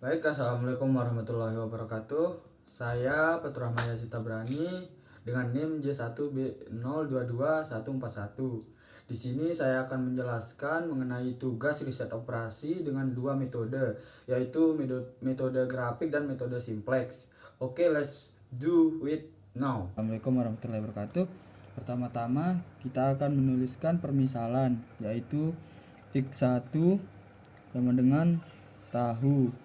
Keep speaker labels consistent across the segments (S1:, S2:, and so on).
S1: Baik, assalamualaikum warahmatullahi wabarakatuh. Saya Petra Maya Sitabrani dengan NIM J1B022141. Di sini saya akan menjelaskan mengenai tugas riset operasi dengan dua metode, yaitu metode grafik dan metode simplex. Oke, let's do it now. Assalamualaikum warahmatullahi wabarakatuh. Pertama-tama kita akan menuliskan permisalan, yaitu X1 sama dengan tahu,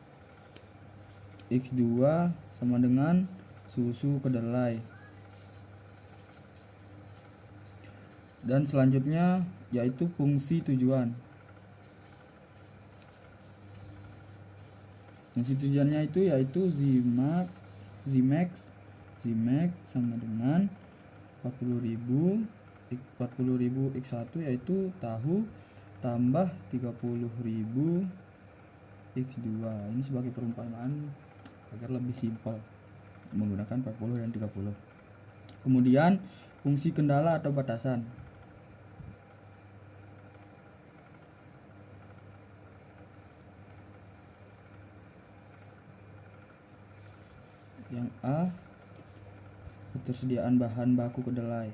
S1: X2 sama dengan susu kedelai. Dan selanjutnya yaitu fungsi tujuan. Fungsi tujuannya itu yaitu Zmax sama dengan 40.000 X1 yaitu tahu tambah 30.000 X2. Ini sebagai perumpamaan agar lebih simpel menggunakan 40 dan 30. Kemudian fungsi kendala atau batasan. Yang A, ketersediaan bahan baku kedelai.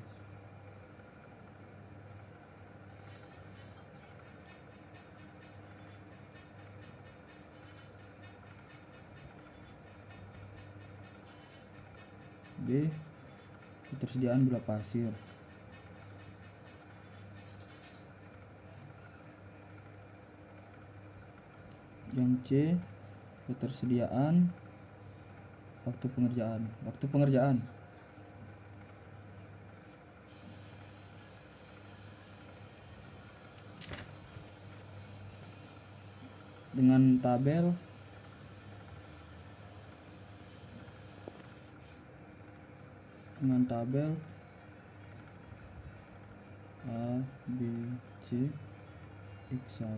S1: B, ketersediaan gula pasir. Yang C, ketersediaan waktu pengerjaan. Dengan tabel A, B, C, X1,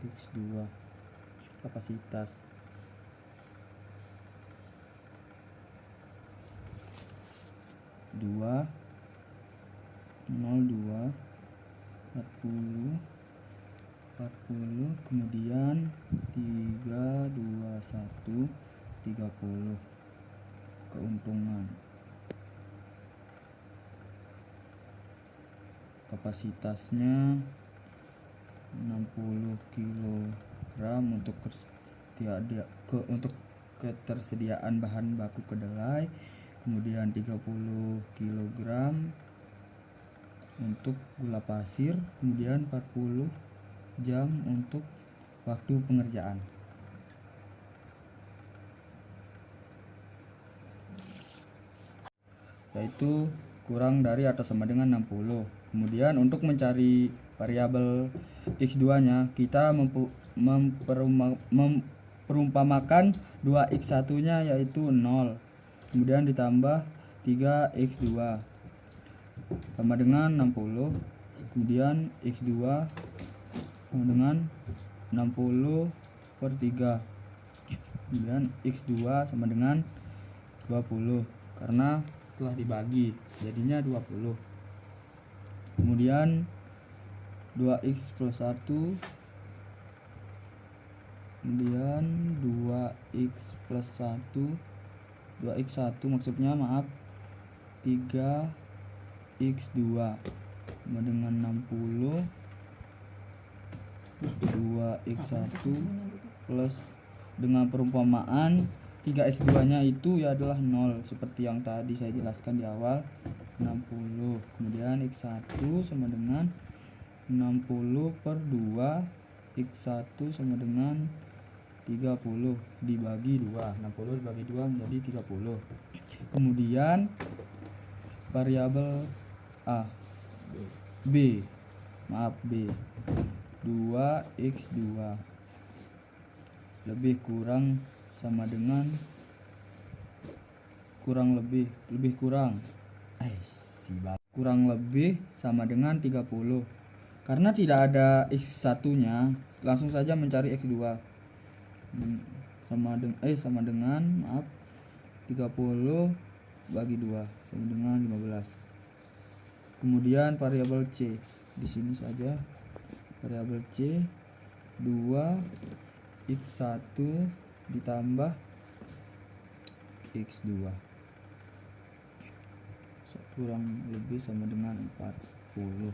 S1: X2 kapasitas. Dua 02 40 kemudian 321 30 keuntungan. Kapasitasnya 60 kg untuk ketersediaan bahan baku kedelai, kemudian 30 kg untuk gula pasir, kemudian 40 jam untuk waktu pengerjaan. Yaitu kurang dari atau sama dengan 60. Kemudian untuk mencari variabel X2 nya kita memperumpamakan 2X1 nya yaitu 0, kemudian ditambah 3X2 sama dengan 60, kemudian X2 sama dengan 60 per 3, kemudian X2 sama dengan 20 karena telah dibagi jadinya 20. Kemudian 2x plus 1, kemudian 2x plus 1 maksudnya 3x2 sama dengan 60, 2x1 plus dengan perumpamaan 3x2 nya itu ya adalah 0 seperti yang tadi saya jelaskan di awal, 60. Kemudian x1 sama dengan 60 per 2, x1 sama dengan 30 dibagi 2, 60 dibagi 2 menjadi 30. Kemudian variabel B 2x2 lebih kurang sama dengan kurang lebih sama dengan 30. Karena tidak ada X1 nya, langsung saja mencari X2 sama dengan 30 bagi 2 sama dengan 15. Kemudian variabel C di sini saja, variabel C 2 X1 ditambah X2 kurang lebih sama dengan 40.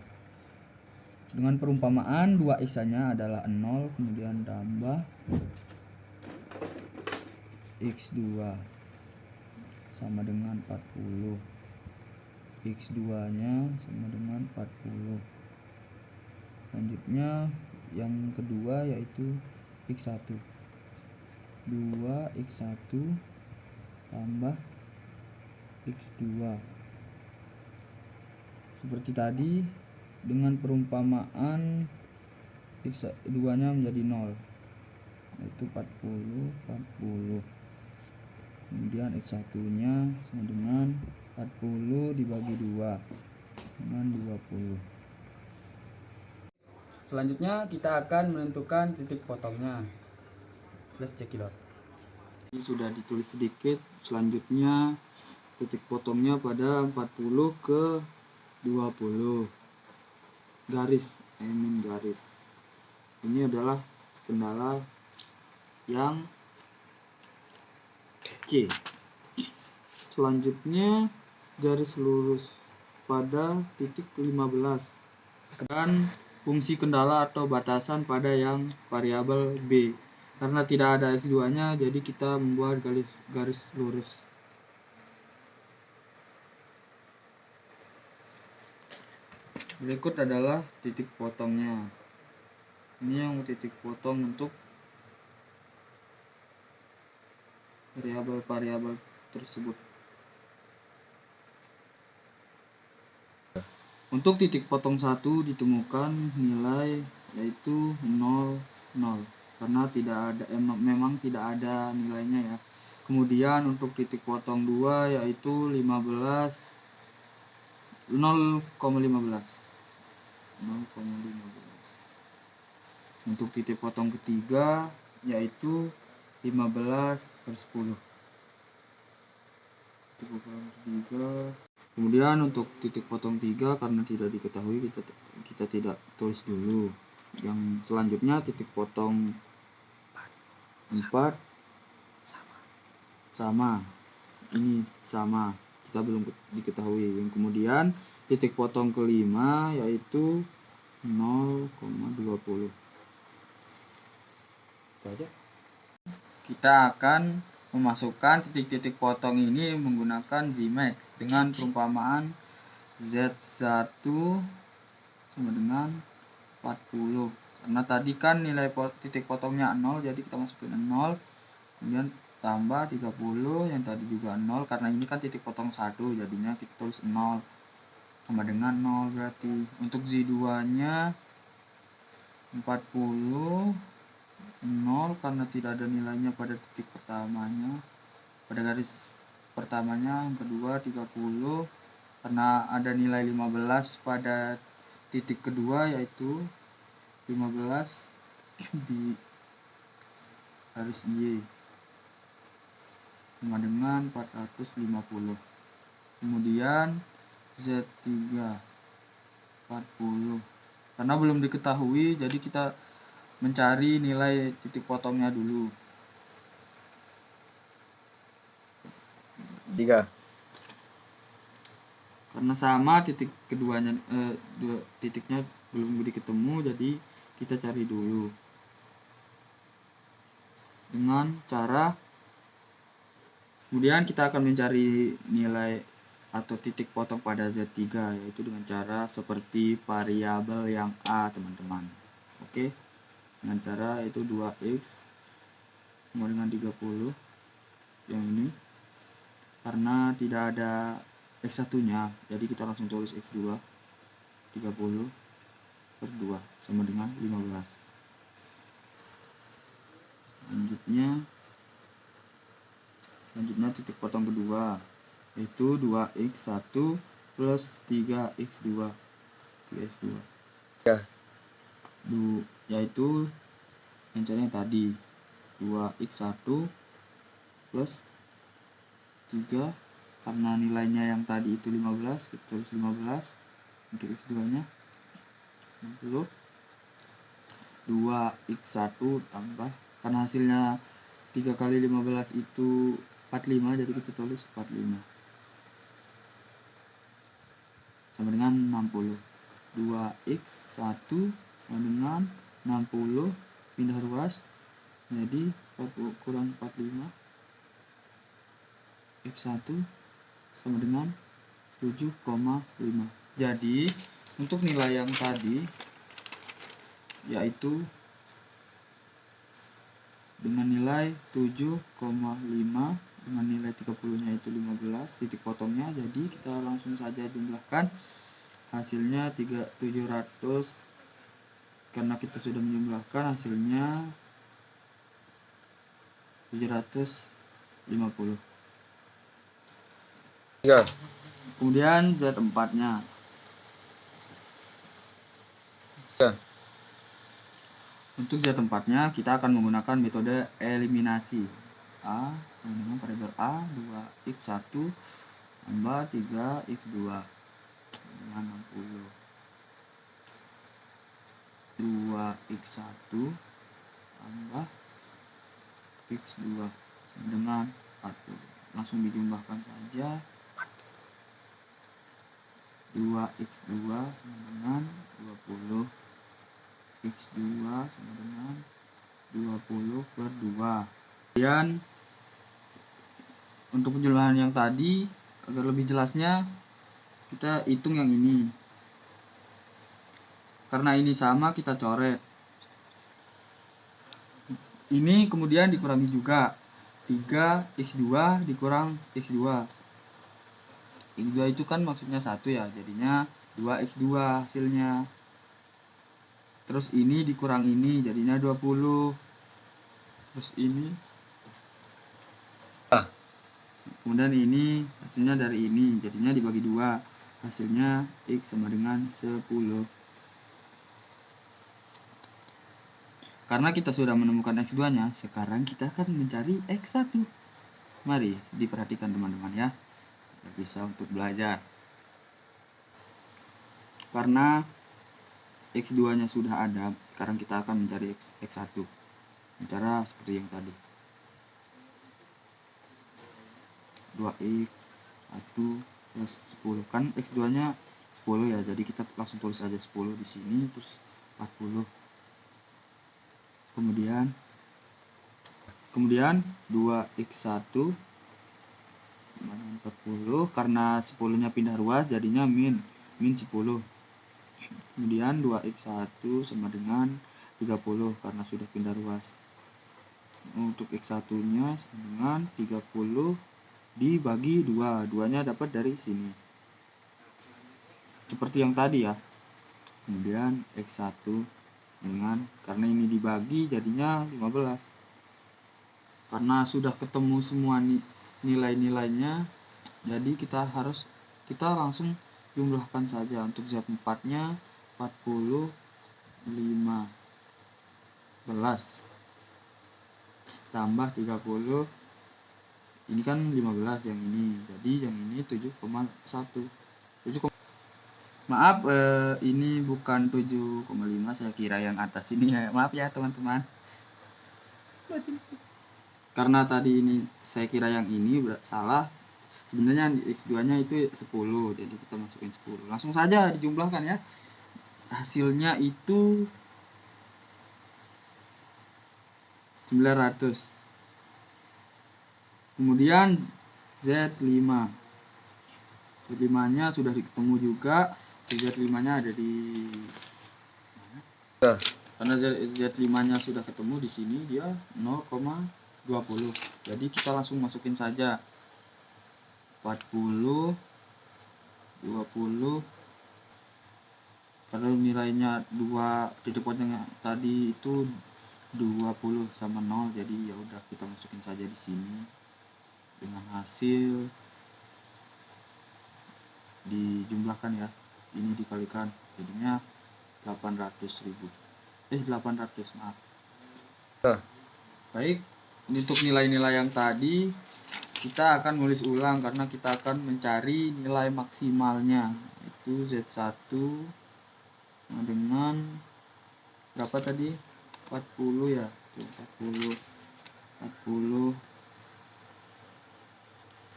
S1: Dengan perumpamaan 2x-nya adalah 0, kemudian tambah X2 sama dengan 40. X2-nya sama dengan 40. Selanjutnya yang kedua yaitu X1. 2x1 tambah X2. Seperti tadi, dengan perumpamaan X2-nya menjadi 0, yaitu 40. Kemudian X1-nya sama dengan 40 dibagi 2 dengan 20. Selanjutnya kita akan menentukan titik potongnya. Let's check it out. Ini sudah ditulis sedikit. Selanjutnya titik potongnya pada 40 ke 20. Garis. Ini adalah kendala yang C. Selanjutnya garis lurus pada titik 15 dan fungsi kendala atau batasan pada yang variabel B. Karena tidak ada X2-nya, jadi kita membuat garis lurus. Berikut adalah titik potongnya. Ini yang titik potong untuk variabel-variabel tersebut. Untuk titik potong 1 ditemukan nilai yaitu 0, 0. Karena memang tidak ada nilainya ya. Kemudian untuk titik potong 2 yaitu 0,15. Untuk titik potong ketiga yaitu 15/10. Kemudian untuk titik potong 3 karena tidak diketahui kita tidak tulis dulu. Yang selanjutnya titik potong 4 sama. Ini sama, kita belum diketahui. Yang kemudian titik potong kelima yaitu 0,20. Kita akan memasukkan titik-titik potong ini menggunakan Zemax dengan perumpamaan Z1 sama dengan 40. Karena tadi kan nilai titik potongnya 0, jadi kita masukin 0. Kemudian tambah 30, yang tadi juga 0. Karena ini kan titik potong 1, jadinya kita tulis 0 sama dengan 0 berarti. Untuk Z2-nya 40, 0 karena tidak ada nilainya pada titik pertamanya, pada garis pertamanya. Yang kedua 30 karena ada nilai 15 pada titik kedua yaitu 15 di garis Y sama dengan 450. Kemudian Z3 40 karena belum diketahui, jadi kita mencari nilai titik potongnya dulu.
S2: 3.
S1: Karena sama titik keduanya, titiknya belum diketemu, jadi kita cari dulu dengan cara, kemudian kita akan mencari nilai atau titik potong pada Z3 yaitu dengan cara seperti variabel yang A, teman-teman. Oke, dengan cara itu 2x sama dengan 30 yang ini. Karena tidak ada X1 nya, jadi kita langsung tulis X2 30/2 sama dengan 15. Selanjutnya titik potong kedua yaitu 2x1 plus 3x2
S2: Ya.
S1: yaitu yang caranya tadi 2x1 plus 3, karena nilainya yang tadi itu 15, kita tulis 15. Untuk x2 nya 60, 2x1 tambah karena hasilnya 3 kali 15 itu 45, jadi kita tulis 45 sama dengan 60. 2x1 sama dengan 60, pindah ruas jadi 40 kurang 45, x1 sama dengan 7,5. Jadi untuk nilai yang tadi yaitu dengan nilai 7,5 dengan nilai 30 nya itu 15, titik potongnya, jadi kita langsung saja jumlahkan hasilnya 700, karena kita sudah menjumlahkan hasilnya 750.
S2: Ya.
S1: Kemudian Z4 nya
S2: Ya.
S1: untuk Z4 nya kita akan menggunakan metode eliminasi. A sama dengan variabel A 2x1 tambah 3x2 dengan 60. 2x1 tambah x2 dengan 40. Langsung dijumlahkan saja. 2x2 sama dengan 20, x2 sama dengan 20 per 2. Kemudian untuk penjelasan yang tadi, agar lebih jelasnya kita hitung yang ini. Karena ini sama, kita coret. Ini kemudian dikurangi juga. 3x2 dikurang x2. x2 itu kan maksudnya 1 ya, jadinya 2x2 hasilnya. Terus ini dikurang ini, jadinya 20. Terus ini. Kemudian ini hasilnya dari ini, jadinya dibagi 2. Hasilnya x sama dengan 10. Karena kita sudah menemukan x2 nya, sekarang kita akan mencari x1. Mari diperhatikan teman-teman ya, bisa untuk belajar. Karena x2 nya sudah ada, sekarang kita akan mencari x1. Cara seperti yang tadi. 2x 1 plus 10, kan x2 nya 10 ya, jadi kita langsung tulis aja 10 di sini, terus 40. Kemudian 2x1 40, karena 10 nya pindah ruas jadinya min 10. Kemudian 2x1 sama dengan 30 karena sudah pindah ruas. Untuk x1 nya sama dengan 30 dibagi 2, 2 nya dapat dari sini, seperti yang tadi ya. Kemudian x1 dengan, karena ini dibagi jadinya 15. Karena sudah ketemu semua nilai-nilainya, jadi kita langsung jumlahkan saja. Untuk Z4 nya 40 15 tambah 30, ini kan 15 yang ini, jadi yang ini 7,1. Maaf, ini bukan 7,5, saya kira yang atas ini ya. Maaf ya teman-teman. Karena tadi ini saya kira yang ini salah. Sebenarnya x2 nya itu 10, jadi kita masukin 10. Langsung saja dijumlahkan ya. Hasilnya itu 900. Kemudian Z5. Z5 nya sudah ketemu juga. Z5 nya ada di mana? Karena Z5 nya sudah ketemu di sini, dia 0,20. Jadi kita langsung masukin saja 40 20. Karena nilainya 2 titik potongnya tadi itu 20 sama 0, jadi ya udah kita masukin saja di sini. Dengan hasil dijumlahkan ya, ini dikalikan jadinya 800.000. 800, maaf. Baik, untuk nilai-nilai yang tadi kita akan nulis ulang karena kita akan mencari nilai maksimalnya, itu Z1 dengan berapa tadi? 40 ya, 40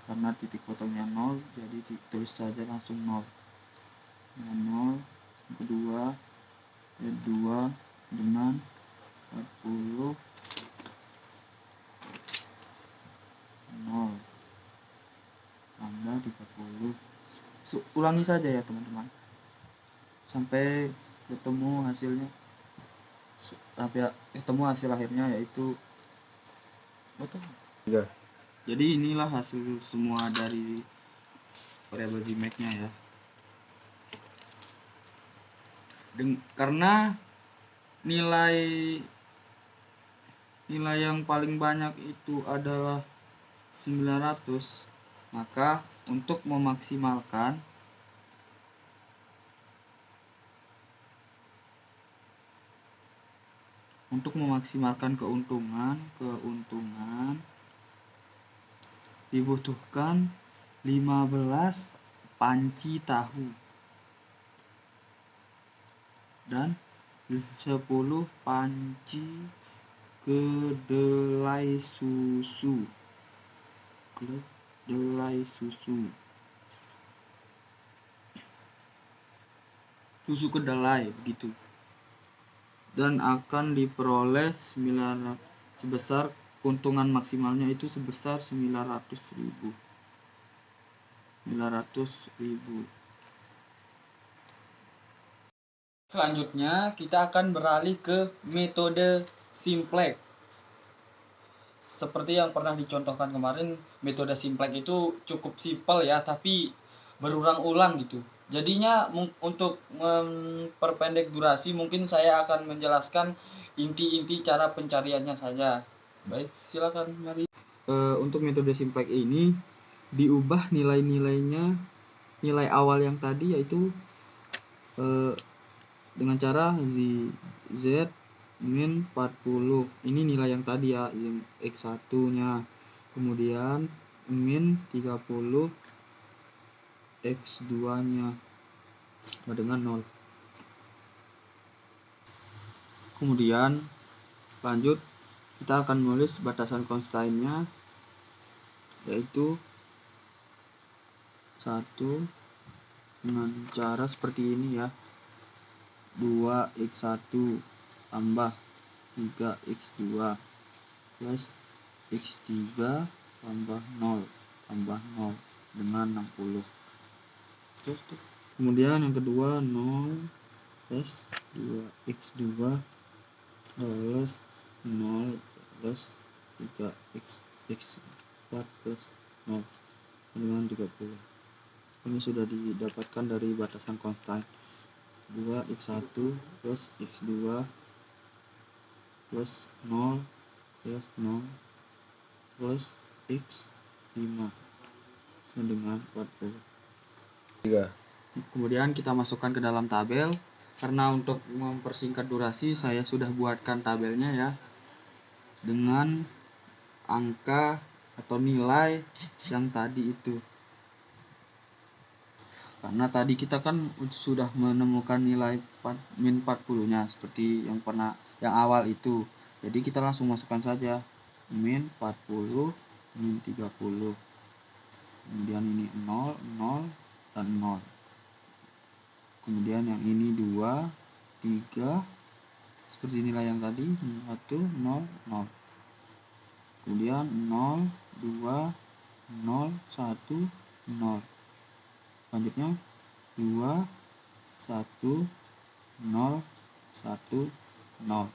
S1: karena titik potongnya 0, jadi ditulis saja langsung 0. Nah, 0 yang kedua ya 2 dengan 40 0 tambah 30. Ulangi saja ya teman-teman sampai ketemu hasilnya, hasil akhirnya yaitu betul.
S2: Ya.
S1: Jadi inilah hasil semua dari variabel Gmax-nya ya. Karena nilai yang paling banyak itu adalah 900, maka untuk memaksimalkan keuntungan dibutuhkan 15 panci tahu dan 10 panci kedelai susu. Susu kedelai begitu. Dan akan diperoleh sebesar keuntungan maksimalnya itu sebesar 900.000. Selanjutnya kita akan beralih ke metode simplex. Seperti yang pernah dicontohkan kemarin, metode simplex itu cukup simpel ya, tapi berulang-ulang gitu. Jadinya untuk memperpendek durasi mungkin saya akan menjelaskan inti-inti cara pencariannya saja. Baik, silakan mari. Untuk metode simplex ini diubah nilai-nilainya, nilai awal yang tadi yaitu dengan cara z min 40. Ini nilai yang tadi ya, x1 nya. Kemudian min 30 x2 nya dengan 0. Kemudian lanjut kita akan menulis batasan constraint-nya yaitu 1 dengan cara seperti ini ya. 2x1 tambah 3x2 plus x3 tambah 0 dengan 60. Kemudian yang kedua 0 plus 2x2 plus 0 plus 3x4 plus 0 dengan 30. Ini sudah didapatkan dari batasan constant. 2x1 plus x2 plus 0 plus 0 plus x5 dengan 40. Kemudian kita masukkan ke dalam tabel. Karena untuk mempersingkat durasi saya sudah buatkan tabelnya ya, dengan angka atau nilai yang tadi itu. Karena tadi kita kan sudah menemukan nilai min 40 nya seperti yang awal itu. Jadi kita langsung masukkan saja min 40 min 30. Kemudian ini 0 dan 0. Kemudian yang ini 2 3 seperti nilai yang tadi 1 0 0. Kemudian 0 2 0 1 0. Selanjutnya 2 1 0 1 0.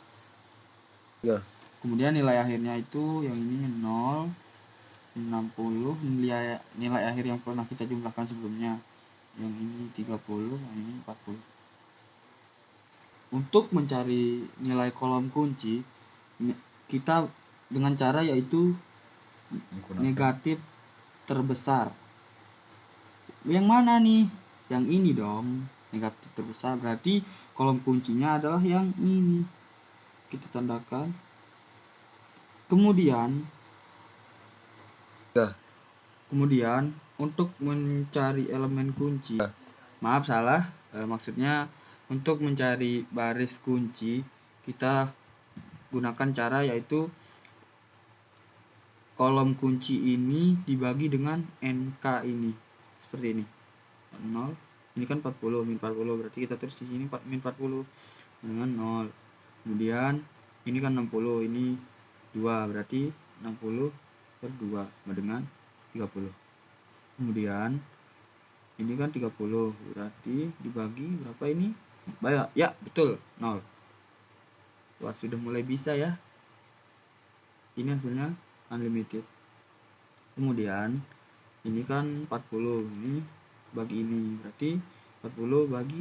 S2: Ya.
S1: Kemudian nilai akhirnya itu yang ini 0 60, nilai akhir yang pernah kita jumlahkan sebelumnya. Yang ini 30, yang ini 40. Untuk mencari nilai kolom kunci kita dengan cara yaitu negatif terbesar. Yang mana nih? Yang ini dong, negatif terbesar. Berarti kolom kuncinya adalah yang ini. Kita tandakan. Kemudian untuk mencari elemen kunci, maaf salah, maksudnya untuk mencari baris kunci kita gunakan cara yaitu kolom kunci ini dibagi dengan NK ini. Seperti ini. 0. Ini kan 40, min 40. Berarti kita tulis di sini min 40 dengan 0. Kemudian ini kan 60, ini 2. Berarti 60 per 2 sama dengan 30. Kemudian ini kan 30. Berarti dibagi berapa ini? Banyak. Ya, betul. 0. Wah, sudah mulai bisa ya. Ini hasilnya unlimited. Kemudian ini kan 40, ini bagi ini, berarti 40 bagi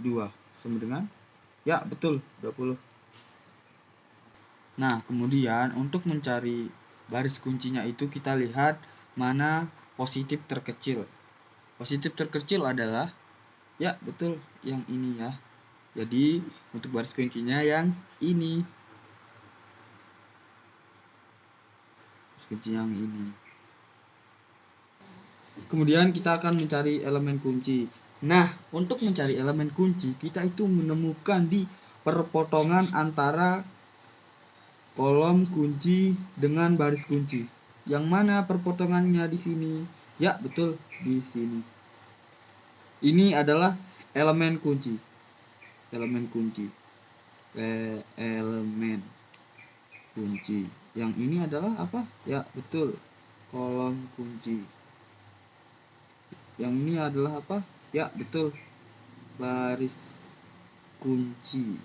S1: 2 sama dengan, ya betul, 20. Nah, kemudian untuk mencari baris kuncinya itu kita lihat mana positif terkecil. Positif terkecil adalah, ya betul, yang ini ya. Jadi untuk baris kuncinya yang ini. Baris kunci yang ini. Kemudian kita akan mencari elemen kunci. Nah, untuk mencari elemen kunci, kita itu menemukan di perpotongan antara kolom kunci dengan baris kunci. Yang mana perpotongannya di sini? Ya, betul, di sini. Ini adalah elemen kunci. Elemen kunci. Elemen kunci. Yang ini adalah apa? Ya, betul, kolom kunci. Yang ini adalah apa? Ya, betul, baris kunci.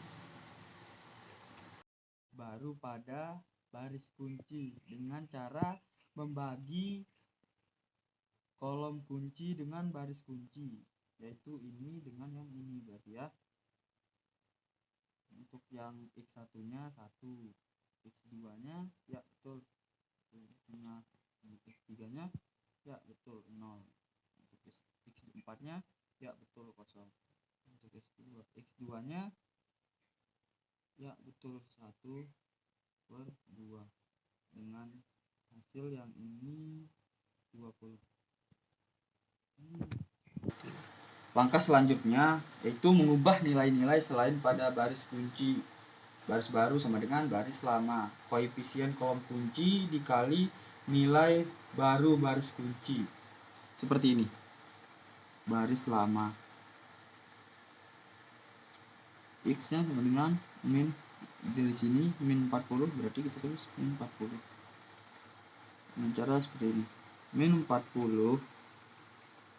S1: Baru pada baris kunci dengan cara membagi kolom kunci dengan baris kunci, yaitu ini dengan yang ini berarti ya. Untuk yang X1 nya 1, X2 nya ya betul, punya X3 nya ya betul 0, untuk X4 nya ya betul 0, untuk X2 nya ya betul 1 per 2 dengan hasil yang ini 20. Langkah selanjutnya yaitu mengubah nilai-nilai selain pada baris kunci. Baris baru sama dengan baris lama. Koefisien kolom kunci dikali nilai baru baris kunci. Seperti ini. Baris lama. X-nya sama dengan min, dari sini min 40, berarti kita tulis min 40. Dengan cara seperti ini. Min 40.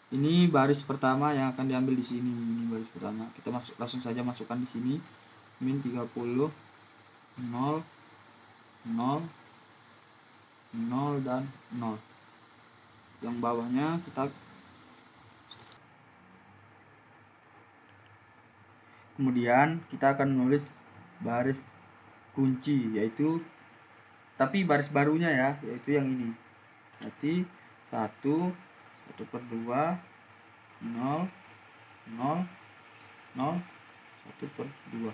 S1: Ini baris pertama yang akan diambil di sini. Ini baris pertama. Kita langsung saja masukkan di sini. Min 30, 0, 0, 0 dan 0. Yang bawahnya kita kemudian kita akan menulis baris kunci, yaitu tapi baris barunya ya, yaitu yang ini. Berarti 1 per 2, 0, 0, 0, 1 per 2.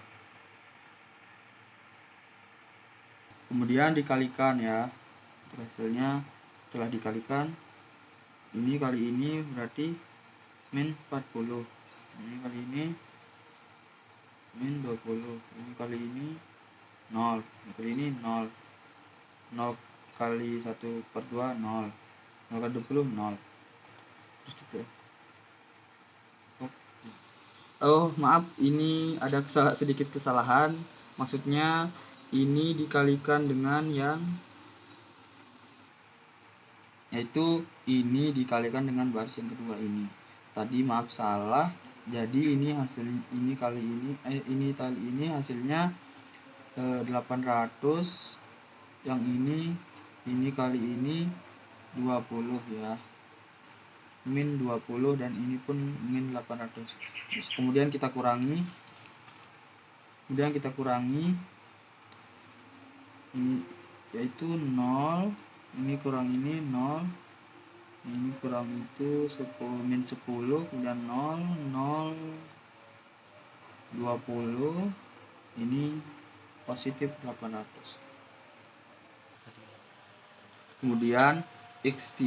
S1: Kemudian dikalikan ya. Hasilnya setelah dikalikan, ini kali ini berarti min 40. Ini kali ini min 20. Ini kali ini 0. Ini kali ini 0. 0 kali 1 per 2, 0. 0 kali 20, 0. Terus gitu. Oh, maaf, ini ada sedikit kesalahan. Maksudnya ini dikalikan dengan yang, yaitu ini dikalikan dengan baris yang kedua ini. Tadi maaf salah. Jadi ini hasil ini kali ini hasilnya 800. Yang ini kali ini 20 ya. Min 20 dan ini pun min 800. Kemudian kita kurangi. Ini yaitu 0, ini kurang ini 0, ini kurang itu 10, min 10, kemudian 0, 0, 20, ini positif 800. Kemudian X3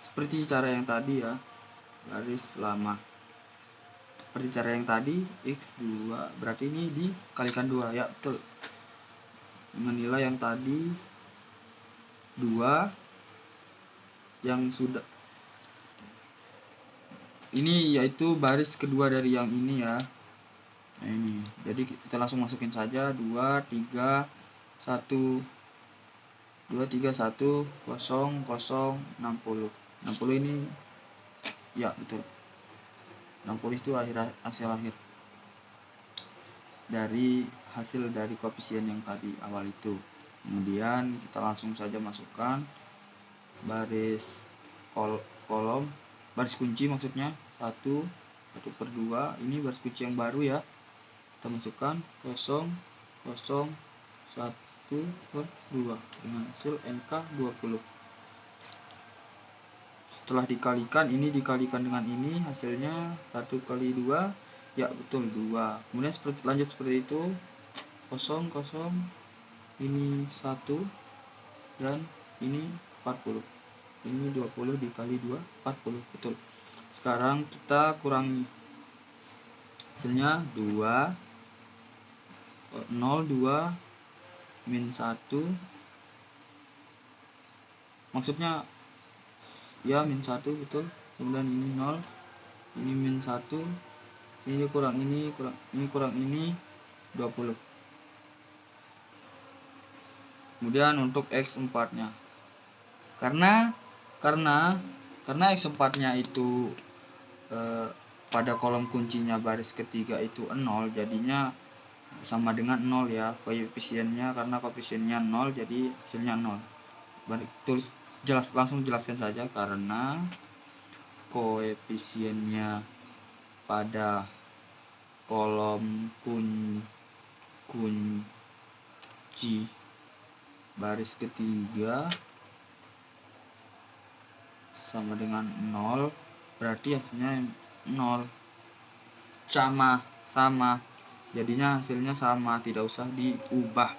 S1: seperti cara yang tadi ya, baris lama. seperti cara yang tadi, X2 berarti ini dikalikan 2, ya betul. Menilai yang tadi 2 yang sudah ini, yaitu baris kedua dari yang ini ya. Nah ini, jadi kita langsung masukin saja 2, 3, 1, 2, 3, 1, 0, 0, 60. 60 ini, ya betul. 60 itu hasil akhir dari koefisien yang tadi awal itu. Kemudian kita langsung saja masukkan baris kolom, baris kunci maksudnya, 1 per 2. Ini baris kunci yang baru ya. Kita masukkan 0, 0, 1 per 2 dengan hasil NK 20. Setelah dikalikan, ini dikalikan dengan ini, hasilnya 1 kali 2, ya betul 2. Kemudian lanjut seperti itu, 0, 0, ini 1, dan ini 40. Ini 20 dikali 2, 40, betul. Sekarang kita kurangi, hasilnya 2, 0, 2, min 1, maksudnya ya min 1, betul. Kemudian ini 0, ini min 1, ini kurang ini, kurang ini, 20. Kemudian untuk X4 nya, karena X4 nya itu pada kolom kuncinya baris ketiga itu 0, jadinya sama dengan 0 ya koefisiennya. Karena koefisiennya 0, jadi hasilnya 0. Tulis langsung jelaskan saja, karena koefisiennya pada kolom kunci baris ketiga sama dengan 0, berarti hasilnya 0. Sama, jadinya hasilnya sama, tidak usah diubah.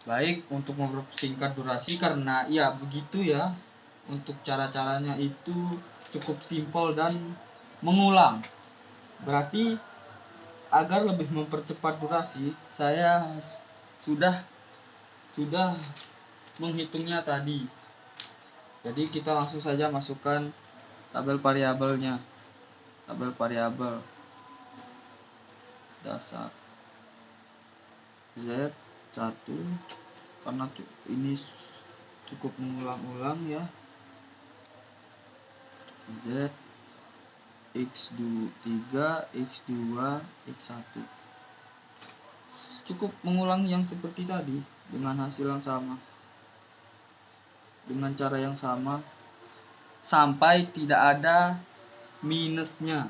S1: Baik, untuk mempersingkat durasi, karena ya begitu ya, untuk cara-caranya itu cukup simpel dan mengulang. Berarti agar lebih mempercepat durasi, saya sudah menghitungnya tadi. Jadi kita langsung saja masukkan tabel variabelnya. Tabel variabel dasar Z1, karena ini cukup mengulang-ulang ya. Z X3, X2, X1. Cukup mengulang yang seperti tadi dengan hasil yang sama, dengan cara yang sama, sampai tidak ada minusnya.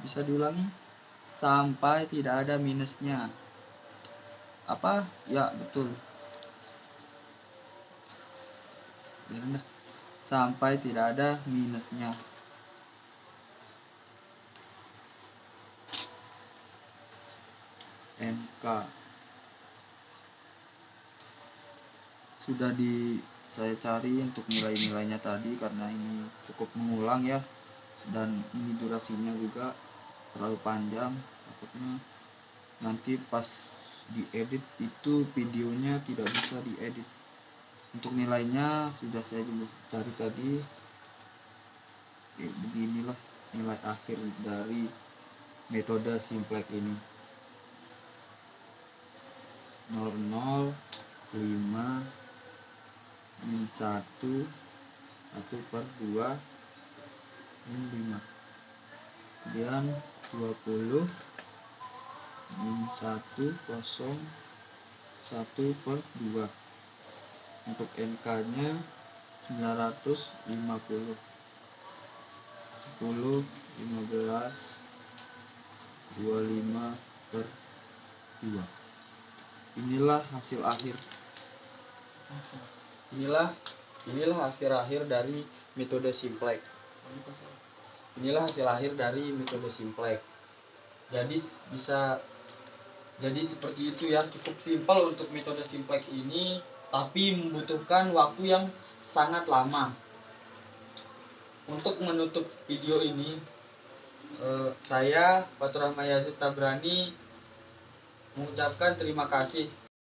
S1: Bisa diulangi, sampai tidak ada minusnya. Apa? Ya betul, sampai tidak ada minusnya. MK sudah saya cari untuk nilai-nilainya tadi, karena ini cukup mengulang ya, dan ini durasinya juga terlalu panjang, takutnya nanti pas diedit itu videonya tidak bisa diedit. Untuk nilainya sudah saya cari tadi. Beginilah nilai akhir dari metode simplex ini, 0,05 min 1 per 2 min 5, kemudian 20 min 1, 0, 1 per 2. Untuk NK nya 950, 10, 15, 25 per 2. Inilah hasil akhir. Inilah hasil akhir dari metode simplex. Inilah hasil akhir dari metode simplex. Jadi seperti itu ya, cukup simpel untuk metode simplex ini, tapi membutuhkan waktu yang sangat lama. Untuk menutup video ini, Saya Fatur Rahmayazid Tabrani mengucapkan terima kasih